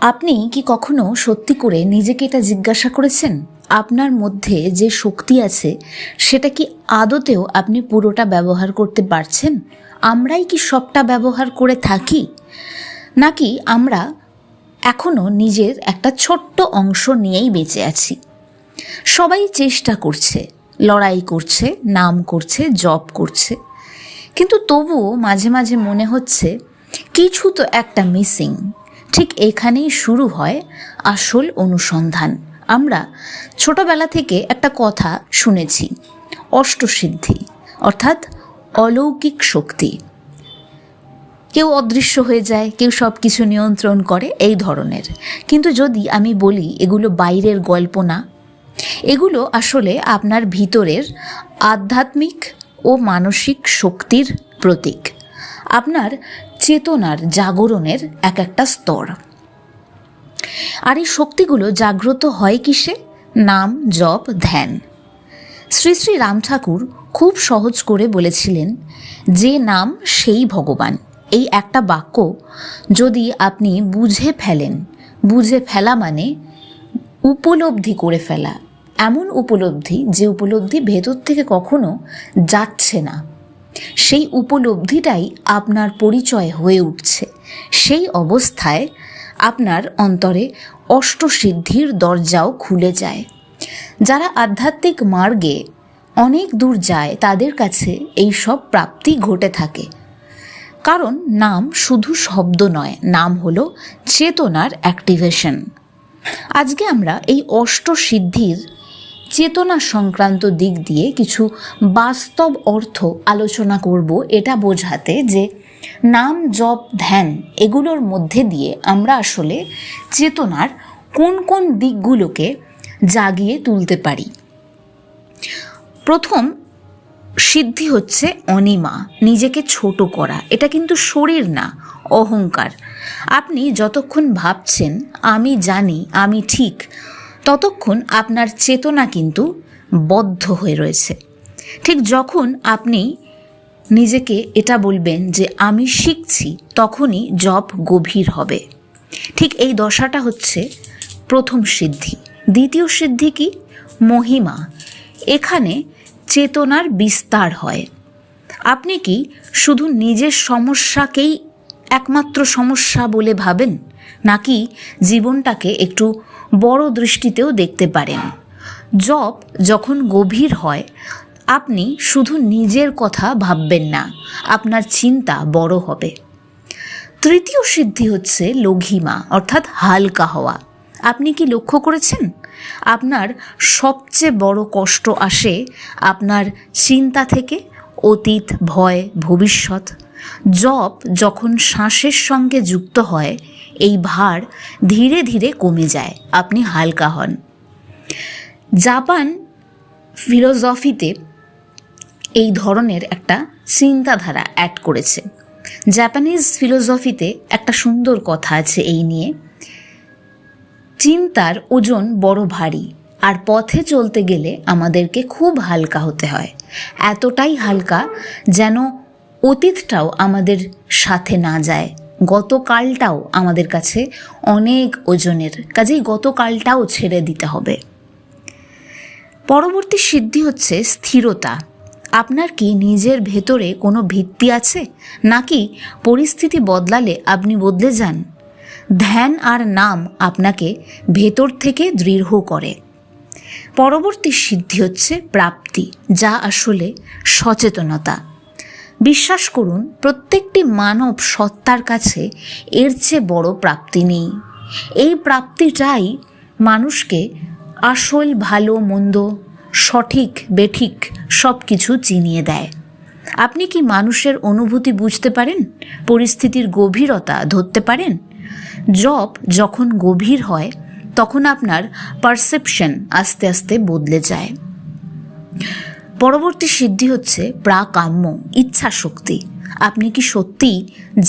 আপনি কি কখনো সত্যি করে নিজেকে এটা জিজ্ঞাসা করেছেন, আপনার মধ্যে যে শক্তি আছে সেটা কি আদতেও আপনি পুরোটা ব্যবহার করতে পারছেন? আমরাই কি সবটা ব্যবহার করে থাকি, নাকি আমরা এখনো নিজের একটা ছোট্ট অংশ নিয়েই বেঁচে আছি? সবাই চেষ্টা করছে, লড়াই করছে, নাম করছে, জব করছে, কিন্তু তবুও মাঝে মাঝে মনে হচ্ছে কিছু তো একটা মিসিং। ঠিক এখানেই শুরু হয় আসল অনুসন্ধান। আমরা ছোটবেলা থেকে একটা কথা শুনেছি, অষ্টসিদ্ধি অর্থাৎ অলৌকিক শক্তি। কেউ অদৃশ্য হয়ে যায়, কেউ সব কিছু নিয়ন্ত্রণ করে, এই ধরনের। কিন্তু যদি আমি বলি এগুলো বাইরের গল্প না, এগুলো আসলে আপনার ভিতরের আধ্যাত্মিক ও মানসিক শক্তির প্রতীক, আপনার চেতনার জাগরণের এক একটা স্তর। আর এই শক্তিগুলো জাগ্রত হয় কিসে? নাম, জপ, ধ্যান। শ্রী শ্রী রাম ঠাকুর খুব সহজ করে বলেছিলেন, যে নাম সেই ভগবান। এই একটা বাক্য যদি আপনি বুঝে ফেলেন, বুঝে ফেলা মানে উপলব্ধি করে ফেলা, এমন উপলব্ধি যে উপলব্ধি ভেতর থেকে কখনো যাচ্ছে না, সেই উপলব্ধিটাই আপনার পরিচয় হয়ে উঠছে। সেই অবস্থায় আপনার অন্তরে অষ্টসিদ্ধির দরজাও খুলে যায়। যারা আধ্যাত্মিক মার্গে অনেক দূর যায় তাদের কাছে এই সব প্রাপ্তি ঘটে থাকে, কারণ নাম শুধু শব্দ নয়, নাম হলো চেতনার অ্যাক্টিভেশন। আজকে আমরা এই অষ্টসিদ্ধির চেতনা সংক্রান্ত দিক দিয়ে কিছু বাস্তব অর্থ আলোচনা করব, এটা বোঝাতে যে নাম, জপ, ধ্যান এগুলোর মধ্যে দিয়ে আমরা আসলে চেতনার কোন কোন দিকগুলোকে জাগিয়ে তুলতে পারি। প্রথম সিদ্ধি হচ্ছে অনিমা, নিজেকে ছোট করা। এটা কিন্তু শরীর না, অহংকার। আপনি যতক্ষণ ভাবছেন আমি জানি, আমি ঠিক, ততক্ষণ আপনার চেতনা কিন্তু বদ্ধ হয়ে রয়েছে। ঠিক যখন আপনি নিজেকে এটা বলবেন যে আমি শিখছি, তখনই জপ গভীর হবে। ঠিক এই দশাটা হচ্ছে প্রথম সিদ্ধি। দ্বিতীয় সিদ্ধি কি? মহিমা। এখানে চেতনার বিস্তার হয়। আপনি কি শুধু নিজের সমস্যাকেই একমাত্র সমস্যা বলে ভাবেন, নাকি জীবনটাকে একটু বড় দৃষ্টিতেও দেখতে পারেন? জপ যখন গভীর হয়, আপনি শুধু নিজের কথা ভাববেন না, আপনার চিন্তা বড় হবে। তৃতীয় সিদ্ধি হচ্ছে লঘিমা অর্থাৎ হালকা হওয়া। আপনি কি লক্ষ্য করেছেন আপনার সবচেয়ে বড় কষ্ট আসে আপনার চিন্তা থেকে? অতীত, ভয়, ভবিষ্যৎ। জপ যখন শ্বাসের সঙ্গে যুক্ত হয়, এই ভার ধীরে ধীরে কমে যায়, আপনি হালকা হন। জাপান ফিলোসফিতে এই ধরনের একটা চিন্তাধারা অ্যাড করেছে। জাপানিজ ফিলোসফিতে একটা সুন্দর কথা আছে এই নিয়ে, চিন্তার ওজন বড় ভারী, আর পথে চলতে গেলে আমাদেরকে খুব হালকা হতে হয়। এতটাই হালকা যেন অতীতটাও আমাদের সাথে না যায়, গতকালটাও আমাদের কাছে অনেক ওজনের, কাজেই গতকালটাও ছেড়ে দিতে হবে। পরবর্তী সিদ্ধি হচ্ছে স্থিরতা। আপনার কি নিজের ভেতরে কোনো ভিত্তি আছে, নাকি পরিস্থিতি বদলালে আপনি বদলে যান? ধ্যান আর নাম আপনাকে ভেতর থেকে দৃঢ় করে। পরবর্তী সিদ্ধি হচ্ছে প্রাপ্তি, যা আসলে সচেতনতা। বিশ্বাস করুন, প্রত্যেকটি মানব সত্তার কাছে এর চেয়ে বড় প্রাপ্তি নেই। এই প্রাপ্তিটাই মানুষকে আসল ভালো মন্দ, সঠিক বেঠিক সব কিছু চিনিয়ে দেয়। আপনি কি মানুষের অনুভূতি বুঝতে পারেন? পরিস্থিতির গভীরতা ধরতে পারেন? জপ যখন গভীর হয়, তখন আপনার পারসেপশন আস্তে আস্তে বদলে যায়। পরবর্তী সিদ্ধি হচ্ছে প্রাকাম্য, ইচ্ছা শক্তি। আপনি কি সত্যি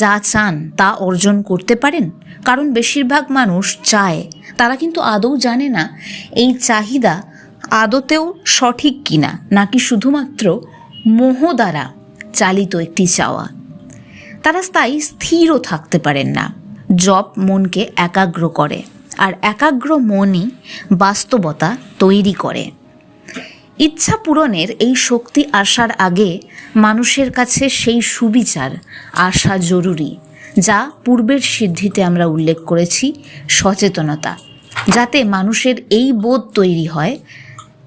যা চান তা অর্জন করতে পারেন? কারণ বেশিরভাগ মানুষ চায়, তারা কিন্তু আদৌ জানে না এই চাহিদা আদতেও সঠিক কিনা, নাকি শুধুমাত্র মোহ দ্বারা চালিত একটি চাওয়া। তারা তাই স্থিরও থাকতে পারেন না। জপ মনকে একাগ্র করে, আর একাগ্র মনই বাস্তবতা তৈরি করে। ইচ্ছা পূরণের এই শক্তি আসার আগে মানুষের কাছে সেই সুবিচার আসা জরুরি, যা পূর্বের সিদ্ধিতে আমরা উল্লেখ করেছি, সচেতনতা, যাতে মানুষের এই বোধ তৈরি হয়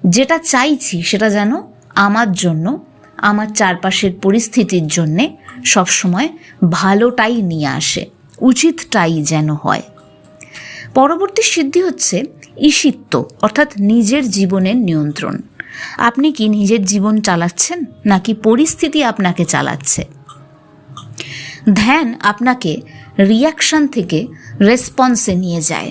যেটা চাইছি সেটা যেন আমার জন্য, আমার চারপাশের পরিস্থিতির জন্যে সবসময় ভালোটাই নিয়ে আসে, উচিতটাই যেন হয়। পরবর্তী সিদ্ধি হচ্ছে ঈশিত্ব, অর্থাৎ নিজের জীবনের নিয়ন্ত্রণ। আপনি কি নিজের জীবন চালাচ্ছেন নাকি পরিস্থিতি আপনাকে চালাচ্ছে? ধ্যান আপনাকে রিয়াকশন থেকে রেসপন্সে নিয়ে যায়।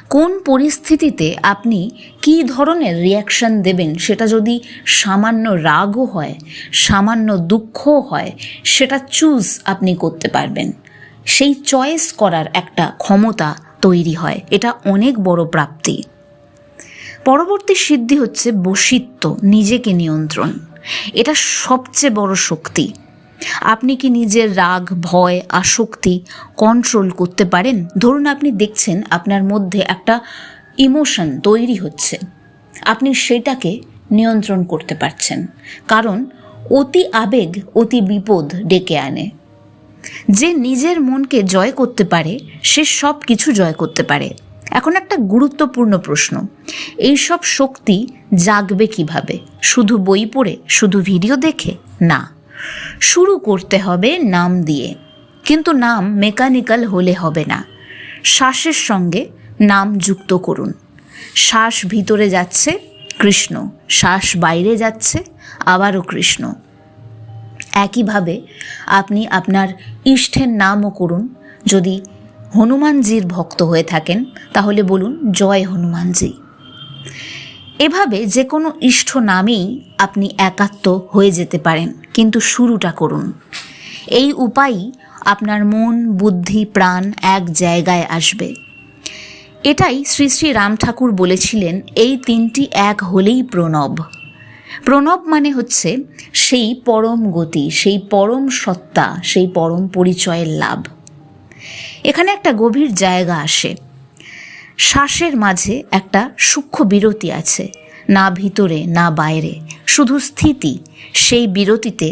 কোন পরিস্থিতিতে আপনি কী ধরনের রিয়াকশন দেবেন, সেটা যদি সামান্য রাগও হয়, সামান্য দুঃখও হয়, সেটা চুজ আপনি করতে পারবেন। সেই চয়েস করার একটা ক্ষমতা তৈরি হয়, এটা অনেক বড় প্রাপ্তি। পরবর্তী সিদ্ধি হচ্ছে বশিত্ব, নিজেকে নিয়ন্ত্রণ। এটা সবচেয়ে বড় শক্তি। আপনি কি নিজের রাগ, ভয়, আসক্তি কন্ট্রোল করতে পারেন? ধরুন আপনি দেখছেন আপনার মধ্যে একটা ইমোশন তৈরি হচ্ছে, আপনি সেটাকে নিয়ন্ত্রণ করতে পারছেন, কারণ অতি আবেগ অতি বিপদ ডেকে আনে। যে নিজের মনকে জয় করতে পারে সে সব কিছু জয় করতে পারে। এখন একটা গুরুত্বপূর্ণ প্রশ্ন, এই সব শক্তি জাগবে কিভাবে? শুধু বই পড়ে, শুধু ভিডিও দেখে? না, শুরু করতে হবে নাম দিয়ে। কিন্তু নাম মেকানিক্যাল হলে হবে না। শ্বাসের সঙ্গে নাম যুক্ত করুন। শ্বাস ভিতরে যাচ্ছে, কৃষ্ণ, শ্বাস বাইরে যাচ্ছে, আবারও কৃষ্ণ। একইভাবে আপনি আপনার ইষ্টের নামও করুন। যদি হনুমানজির ভক্ত হয়ে থাকেন তাহলে বলুন জয় হনুমানজি। এভাবে যে কোনো ইষ্ট নামেই আপনি একাত্ম হয়ে যেতে পারেন, কিন্তু শুরুটা করুন। এই উপায়ই আপনার মন, বুদ্ধি, প্রাণ এক জায়গায় আসবে। এটাই শ্রী শ্রী রাম ঠাকুর বলেছিলেন, এই তিনটি এক হলেই প্রণব। প্রণব মানে হচ্ছে সেই পরম গতি, সেই পরম সত্তা, সেই পরম পরিচয়ের লাভ। এখানে একটা গভীর জায়গা আসে। শ্বাসের মাঝে একটা সূক্ষ্ম বিরতি আছে, না ভিতরে না বাইরে, শুধু স্থিতি। সেই বিরতিতে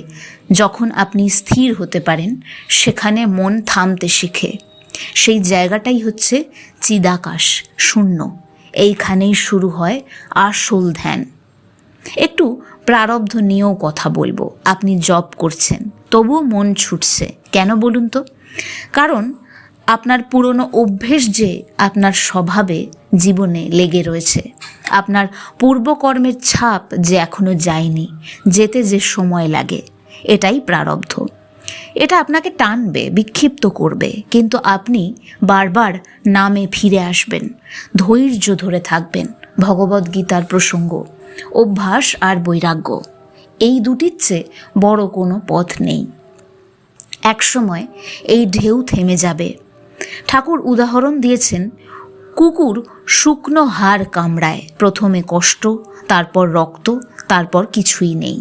যখন আপনি স্থির হতে পারেন, সেখানে মন থামতে শিখে। সেই জায়গাটাই হচ্ছে চিদাকাশ, শূন্য। এইখানেই শুরু হয় আসল ধ্যান। একটু প্রারব্ধ নিয়েও কথা বলবো। আপনি জব করছেন, তবুও মন ছুটছে কেন বলুন তো? কারণ আপনার পুরনো অভ্যেস যে আপনার স্বভাবে, জীবনে লেগে রয়েছে। আপনার পূর্বকর্মের ছাপ যে এখনো যায়নি, যেতে যে সময় লাগে, এটাই প্রারব্ধ। এটা আপনাকে টানবে, বিক্ষিপ্ত করবে, কিন্তু আপনি বারবার নামে ফিরে আসবেন, ধৈর্য ধরে থাকবেন। ভগবদ্গীতার প্রসঙ্গ, অভ্যাস আর বৈরাগ্য, এই দুটির চেয়ে বড় কোনো পথ নেই। একসময় এই ঢেউ থেমে যাবে। ঠাকুর উদাহরণ দিয়েছেন, কুকুর শুকনো হাড় কামড়ায়, প্রথমে কষ্ট, তারপর রক্ত, তারপর কিছুই নেই,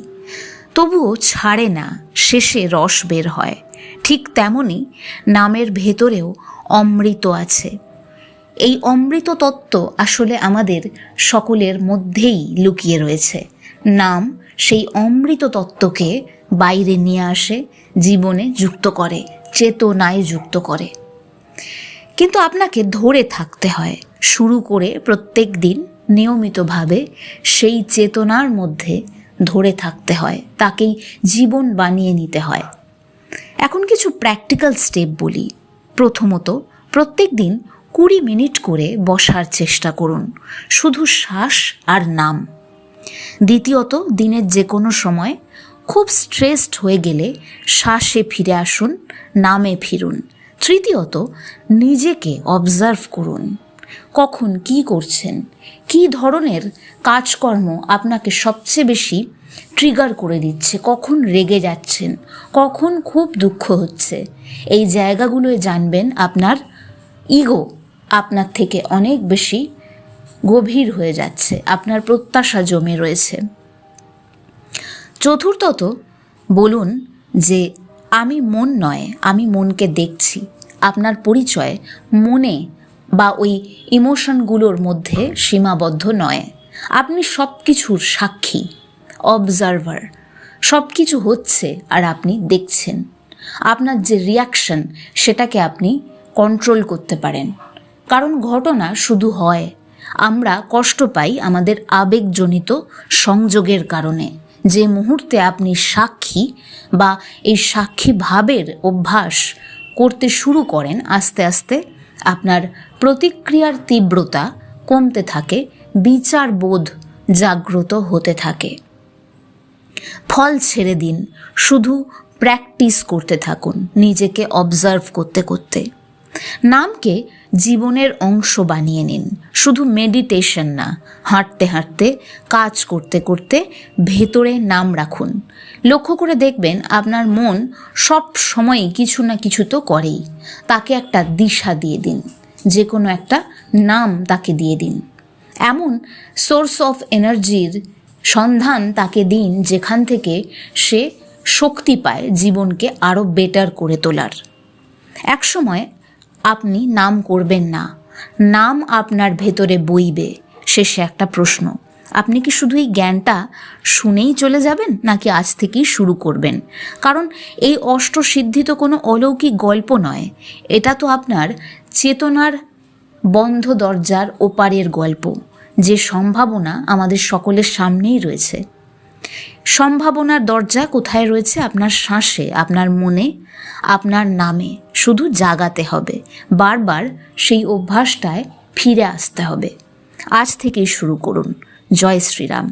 তবুও ছাড়ে না, শেষে রস বের হয়। ঠিক তেমনি নামের ভেতরেও অমৃত আছে। এই অমৃত তত্ত্ব আসলে আমাদের সকলের মধ্যেই লুকিয়ে রয়েছে। নাম সেই অমৃত তত্ত্বকে বাইরে নিয়ে আসে, জীবনে যুক্ত করে, চেতনায় যুক্ত করে। কিন্তু আপনাকে ধরে থাকতে হয়, শুরু করে প্রত্যেক দিন নিয়মিতভাবে সেই চেতনার মধ্যে ধরে থাকতে হয়, তাকেই জীবন বানিয়ে নিতে হয়। এখন কিছু প্র্যাকটিক্যাল স্টেপ বলি। প্রথমত, প্রত্যেক দিন 20 মিনিট করে বসার চেষ্টা করুন, শুধু শ্বাস আর নাম। দ্বিতীয়ত, দিনের যে কোনো সময় খুব স্ট্রেসড হয়ে গেলে শ্বাসে ফিরে আসুন, নামে ফিরুন। তৃতীয়ত, নিজেকে অবজার্ভ করুন, কখন কি করছেন, কি ধরনের কাজকর্ম আপনাকে সবচেয়ে বেশি ট্রিগার করে দিচ্ছে, কখন রেগে যাচ্ছেন, কখন খুব দুঃখ হচ্ছে। এই জায়গাগুলোয় জানবেন আপনার ইগো আপনার থেকে অনেক বেশি গভীর হয়ে যাচ্ছে, আপনার প্রত্যাশা জমে রয়েছে। চতুর্থত, বলুন যে আমি মন নয়, আমি মনকে দেখছি, আপনার পরিচয় মনে বা ওই ইমোশনগুলোর মধ্যে সীমাবদ্ধ নয়। আপনি সব কিছুর সাক্ষী, অবজারভার। সব কিছু হচ্ছে আর আপনি দেখছেন। আপনার যে রিয়াকশন সেটাকে আপনি কন্ট্রোল করতে পারেন। কারণ ঘটনা শুধু হয়, আমরা কষ্ট পাই আমাদের আবেগজনিত সংযোগের কারণে। যে মুহূর্তে আপনি সাক্ষী বা এই সাক্ষী ভাবের অভ্যাস করতে শুরু করেন, আস্তে আস্তে আপনার প্রতিক্রিয়ার তীব্রতা কমতে থাকে, বিচারবোধ জাগ্রত হতে থাকে। ফল ছেড়ে দিন, শুধু প্র্যাকটিস করতে থাকুন নিজেকে অবজার্ভ করতে করতে। নামকে জীবনের অংশ বানিয়ে নিন, শুধু মেডিটেশন না, হাঁটতে হাঁটতে, কাজ করতে করতে ভেতরে নাম রাখুন। লক্ষ্য করে দেখবেন আপনার মন সব সময়ই কিছু না কিছু তো করেই। তাকে একটা দিশা দিয়ে দিন, যে কোনো একটা নাম তাকে দিয়ে দিন। এমন সোর্স অফ এনার্জির সন্ধান তাকে দিন যেখান থেকে সে শক্তি পায় জীবনকে আরও বেটার করে তোলার। একসময় আপনি নাম করবেন না, নাম আপনার ভেতরে বইবে। শেষে একটা প্রশ্ন, আপনি কি শুধু এই জ্ঞানটা শুনেই চলে যাবেন, নাকি আজ থেকেই শুরু করবেন? কারণ এই অষ্টসিদ্ধি তো কোনো অলৌকিক গল্প নয়, এটা তো আপনার চেতনার বন্ধ দরজার ওপারের গল্প। যে সম্ভাবনা আমাদের সকলের সামনেই রয়েছে। সম্ভাবনার দরজা কোথায় রয়েছে? আপনার শ্বাসে, আপনার মনে, আপনার নামে। শুধু জাগাতে হবে, বারবার সেই অভ্যাসটায় ফিরে আসতে হবে। আজ থেকেই শুরু করুন। জয় শ্রীরাম।